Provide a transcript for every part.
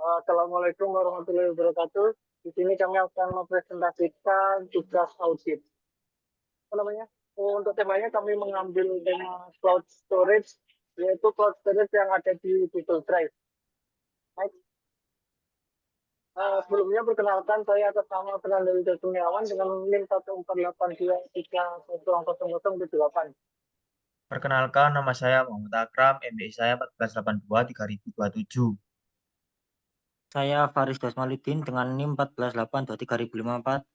Assalamualaikum warahmatullahi wabarakatuh. Di sini kami akan mempresentasikan tugas audit. Apa namanya? Untuk temanya kami mengambil tema cloud storage, yaitu cloud storage yang ada di Google Drive. Baik. Sebelumnya perkenalkan saya atas nama Fernando Kurniawan dengan NIM 14823100078. Perkenalkan, nama saya Muhammad Akram, MBI saya 1482-3027. Saya Faris Dasmalidin dengan NIM 14823054.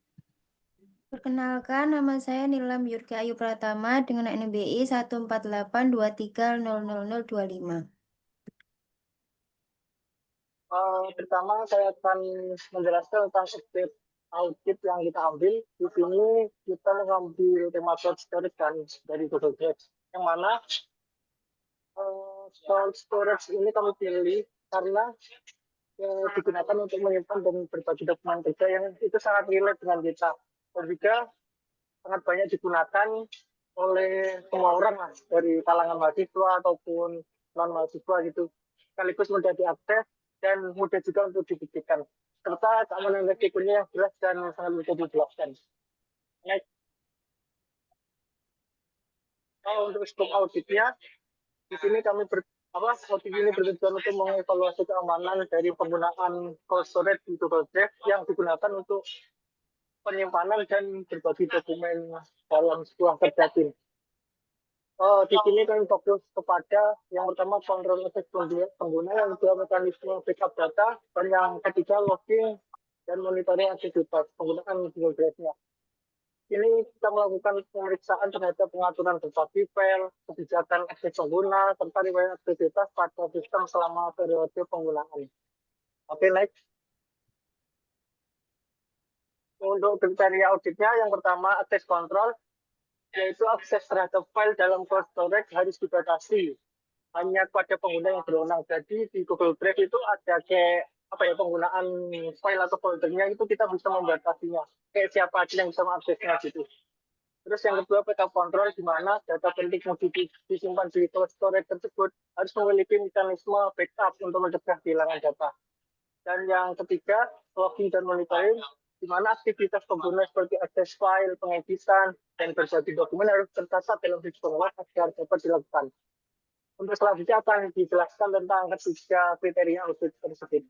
Perkenalkan, nama saya Nilam Yurki Ayu Pratama dengan NBI 14823000025. Pertama saya akan menjelaskan tentang audit yang kita ambil. Di sini kita mengambil tema cloud storage dari Google Drive, yang mana cloud storage ini kami pilih karena digunakan untuk menyimpan dan berbagi dokumen kerja yang itu sangat relate dengan kita, dan juga sangat banyak digunakan oleh semua orang lah, dari kalangan mahasiswa ataupun non mahasiswa gitu, sekaligus mudah diakses dan mudah juga untuk dibuktikan, serta keamanan resikonya yang jelas dan sangat mudah dijelaskan. Next. Untuk skop auditnya, di sini kami audit ini bertujuan untuk mengevaluasi keamanan dari penggunaan cloud storage di Google Drive yang digunakan untuk penyimpanan dan berbagi dokumen dalam sebuah kerja tim. Di sini kami fokus kepada yang pertama kontrol akses pengguna, yang kedua mekanisme backup data, dan yang ketiga logging dan monitoring aktivitas penggunaan Google Drive-nya. Ini kita melakukan pemeriksaan terhadap pengaturan berbagi file, kebijakan akses pengguna, serta riwayat aktivitas pada sistem selama periode penggunaan. Oke, next. Untuk kriteria auditnya, yang pertama akses kontrol, yaitu akses terhadap file dalam cloud storage harus dibatasi hanya pada pengguna yang berwenang. Jadi di Google Drive itu ada kayak penggunaan file atau foldernya itu kita bisa membatasinya, kayak siapa aja yang bisa mengaksesnya gitu. Terus yang kedua backup control, di mana data penting yang disimpan di cloud storage tersebut harus memiliki mekanisme backup untuk mencegah kehilangan data. Dan yang ketiga logging dan monitoring, di mana aktivitas pengguna seperti akses file, pengeditan, dan berbagi dokumen harus tercatat dalam sistem web agar dapat dilakukan. Untuk selanjutnya akan dijelaskan tentang ketiga kriteria audit tersebut.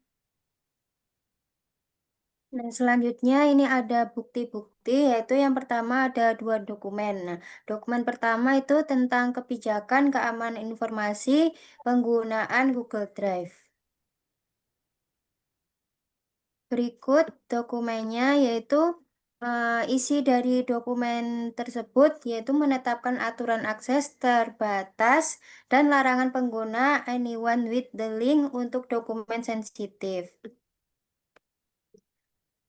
Nah, selanjutnya ini ada bukti-bukti, yaitu yang pertama ada 2 dokumen. Nah, dokumen pertama itu tentang kebijakan keamanan informasi penggunaan Google Drive. Berikut dokumennya, yaitu isi dari dokumen tersebut yaitu menetapkan aturan akses terbatas dan larangan pengguna anyone with the link untuk dokumen sensitif.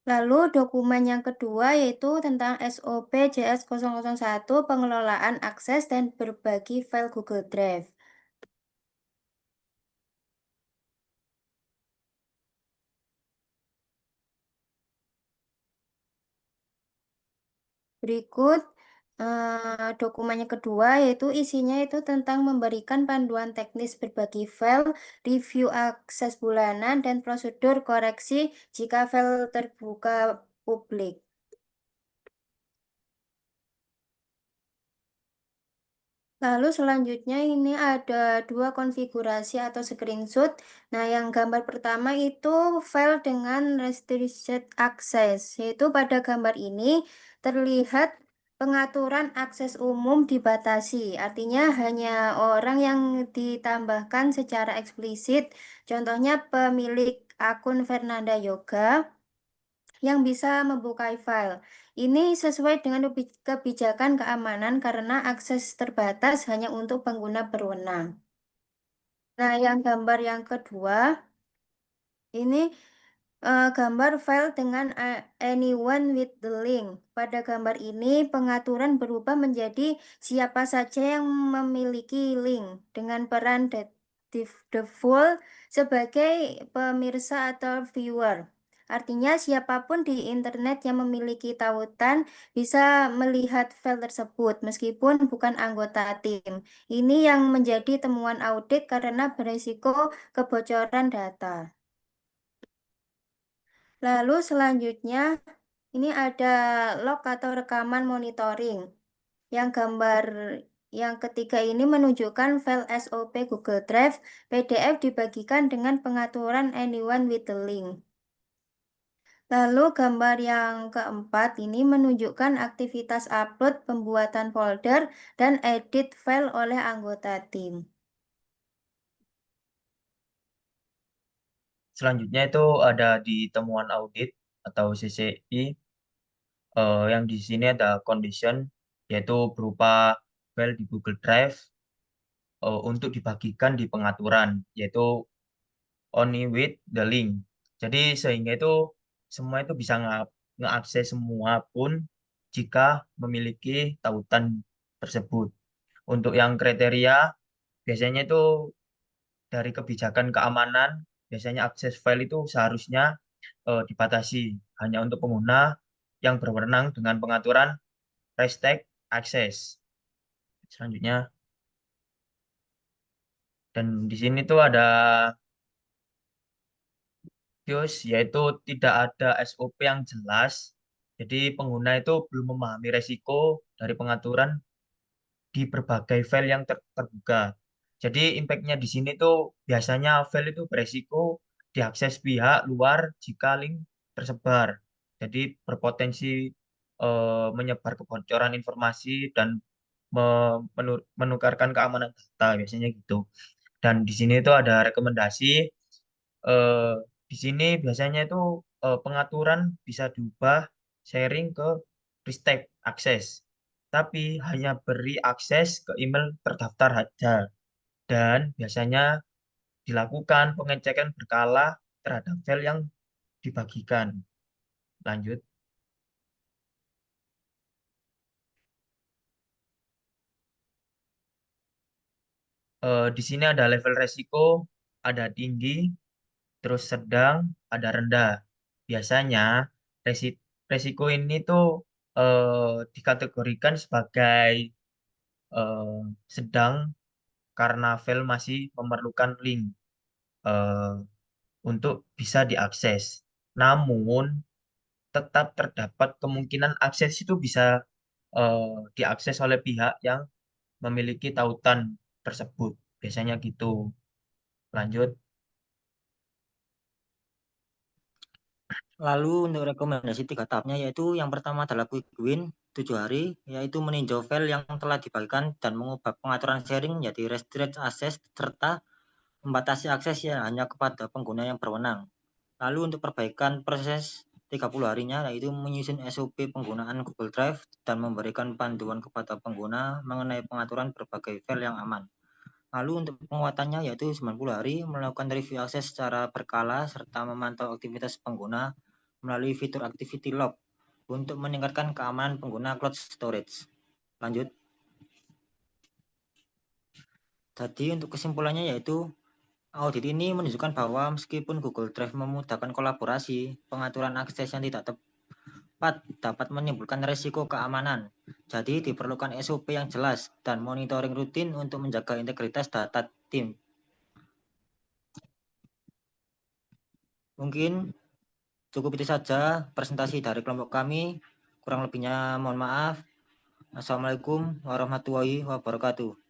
Lalu dokumen yang kedua yaitu tentang SOP JS001 pengelolaan akses dan berbagi file Google Drive. Berikut dokumen yang kedua yaitu isinya itu tentang memberikan panduan teknis berbagi file, review akses bulanan, dan prosedur koreksi jika file terbuka publik. Lalu selanjutnya ini ada 2 konfigurasi atau screenshot. Nah, yang gambar pertama itu file dengan restricted access, yaitu pada gambar ini terlihat pengaturan akses umum dibatasi, artinya hanya orang yang ditambahkan secara eksplisit, contohnya pemilik akun Fernanda Yoga yang bisa membuka file. Ini sesuai dengan kebijakan keamanan karena akses terbatas hanya untuk pengguna berwenang. Nah, yang gambar yang kedua, ini gambar file dengan anyone with the link. Pada gambar ini, pengaturan berubah menjadi siapa saja yang memiliki link dengan peran default sebagai pemirsa atau viewer. Artinya siapapun di internet yang memiliki tautan bisa melihat file tersebut meskipun bukan anggota tim. Ini yang menjadi temuan audit karena berisiko kebocoran data. Lalu selanjutnya ini ada log atau rekaman monitoring. Yang gambar yang ketiga ini menunjukkan file SOP Google Drive PDF dibagikan dengan pengaturan anyone with the link. Lalu gambar yang keempat ini menunjukkan aktivitas upload, pembuatan folder, dan edit file oleh anggota tim. Selanjutnya itu ada di temuan audit atau CCI, yang di sini ada condition, yaitu berupa file di Google Drive untuk dibagikan di pengaturan, yaitu only with the link. Jadi sehingga itu semua itu bisa ngeakses semua pun jika memiliki tautan tersebut. Untuk yang kriteria, biasanya itu dari kebijakan keamanan, biasanya akses file itu seharusnya dibatasi hanya untuk pengguna yang berwenang dengan pengaturan restrict access. Selanjutnya, dan di sini tuh ada yaitu tidak ada SOP yang jelas. Jadi pengguna itu belum memahami resiko dari pengaturan di berbagai file yang terbuka. Jadi impact-nya di sini tuh biasanya file itu beresiko diakses pihak luar jika link tersebar. Jadi berpotensi menyebar kebocoran informasi dan menukarkan keamanan data biasanya gitu. Dan di sini tuh ada rekomendasi, eh, di sini biasanya itu pengaturan bisa diubah sharing ke restrict access, tapi hanya beri akses ke email terdaftar saja. Dan biasanya dilakukan pengecekan berkala terhadap file yang dibagikan. Lanjut. Di sini ada level resiko, ada tinggi, terus sedang, ada rendah. Biasanya resiko ini tuh dikategorikan sebagai eh, sedang karena file masih memerlukan link eh, untuk bisa diakses. Namun tetap terdapat kemungkinan akses itu bisa diakses oleh pihak yang memiliki tautan tersebut. Biasanya gitu. Lanjut. Lalu untuk rekomendasi 3 tahapnya yaitu yang pertama adalah quick win 7 hari, yaitu meninjau file yang telah dibagikan dan mengubah pengaturan sharing menjadi restrict access serta membatasi akses ya hanya kepada pengguna yang berwenang. Lalu untuk perbaikan proses 30 harinya yaitu menyusun SOP penggunaan Google Drive dan memberikan panduan kepada pengguna mengenai pengaturan berbagai file yang aman. Lalu untuk penguatannya yaitu 90 hari melakukan review akses secara berkala serta memantau aktivitas pengguna melalui fitur activity log untuk meningkatkan keamanan pengguna cloud storage. Lanjut. Jadi untuk kesimpulannya yaitu audit ini menunjukkan bahwa meskipun Google Drive memudahkan kolaborasi, pengaturan akses yang tidak tepat dapat menimbulkan risiko keamanan. Jadi diperlukan SOP yang jelas dan monitoring rutin untuk menjaga integritas data tim. Mungkin cukup itu saja presentasi dari kelompok kami. Kurang lebihnya mohon maaf. Assalamualaikum warahmatullahi wabarakatuh.